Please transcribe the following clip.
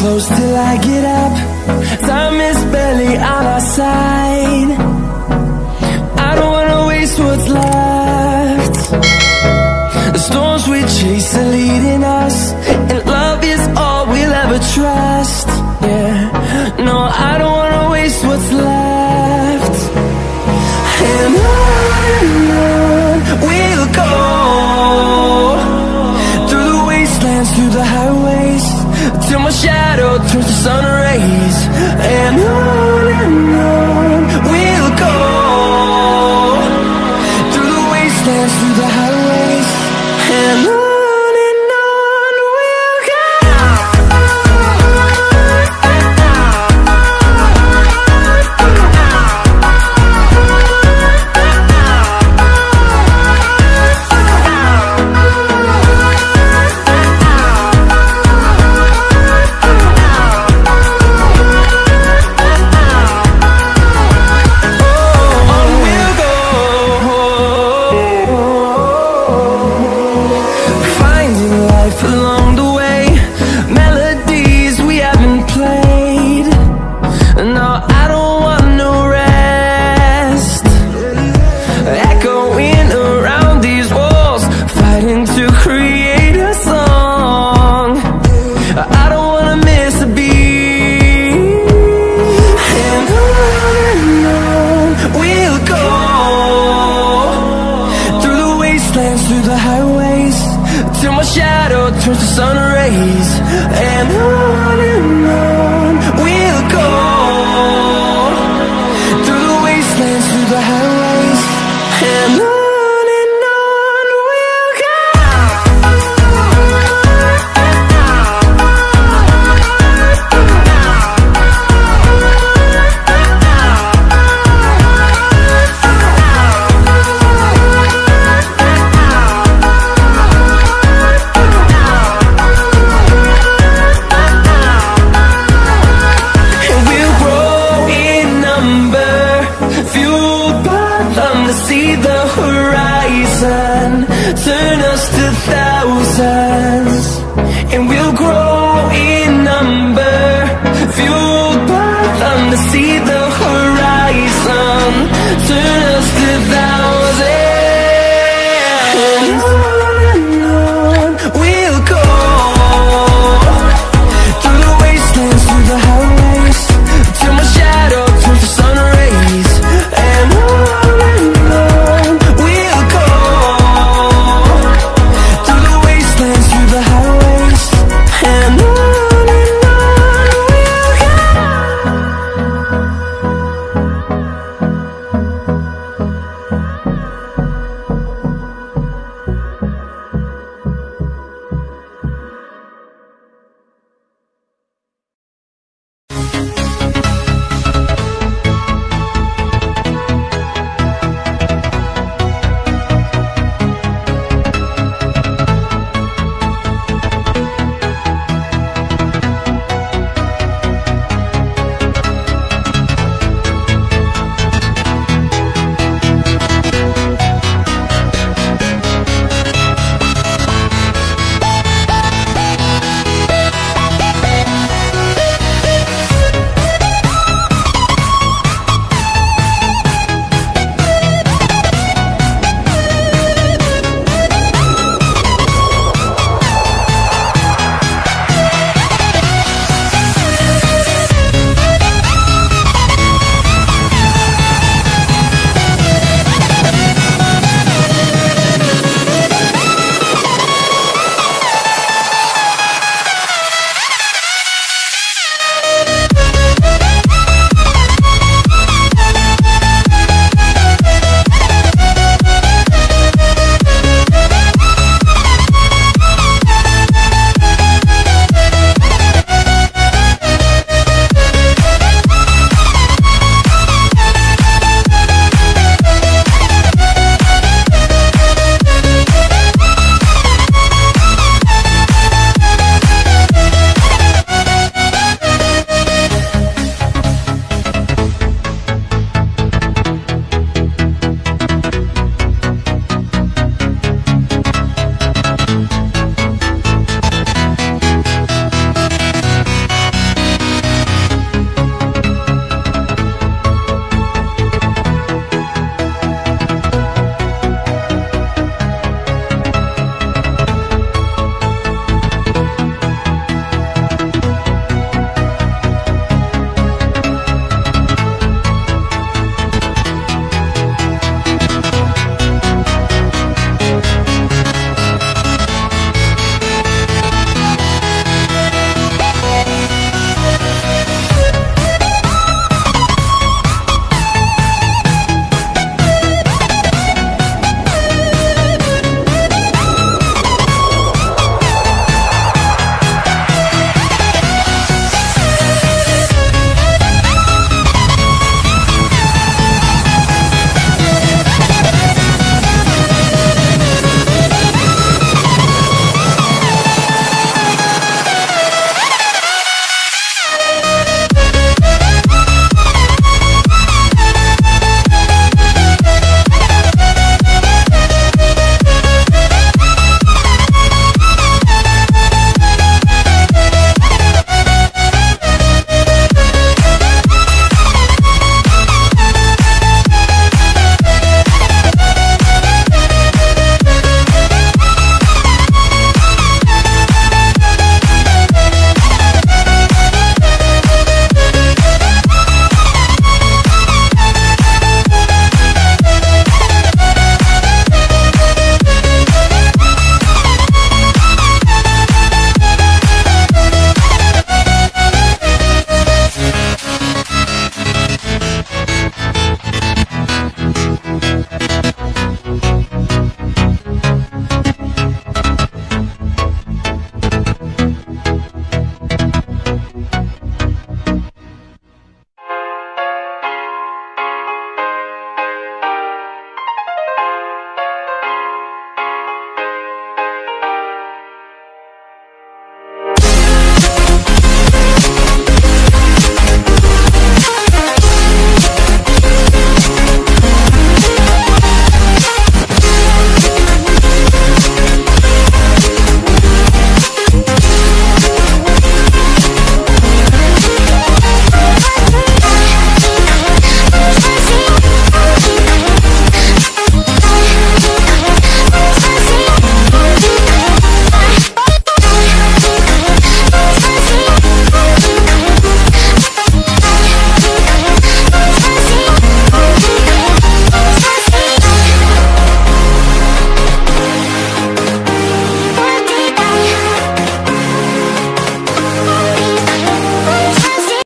close till I get up. Time is barely on our side. I don't wanna waste what's left. The storms we chase are leading us, and love is all we'll ever trust. Yeah, no, I don't wanna waste what's left. And on we'll go, through the wastelands, through the highways, till my shadow turns to sun rays. And on we'll go, through the wastelands, through the highways, and on we'll go. Through the highways, till my shadow turns to sun rays. And on we'll go, through the wastelands, through the highways, and on we'll go. See the horizon turn us to thousands, and we'll grow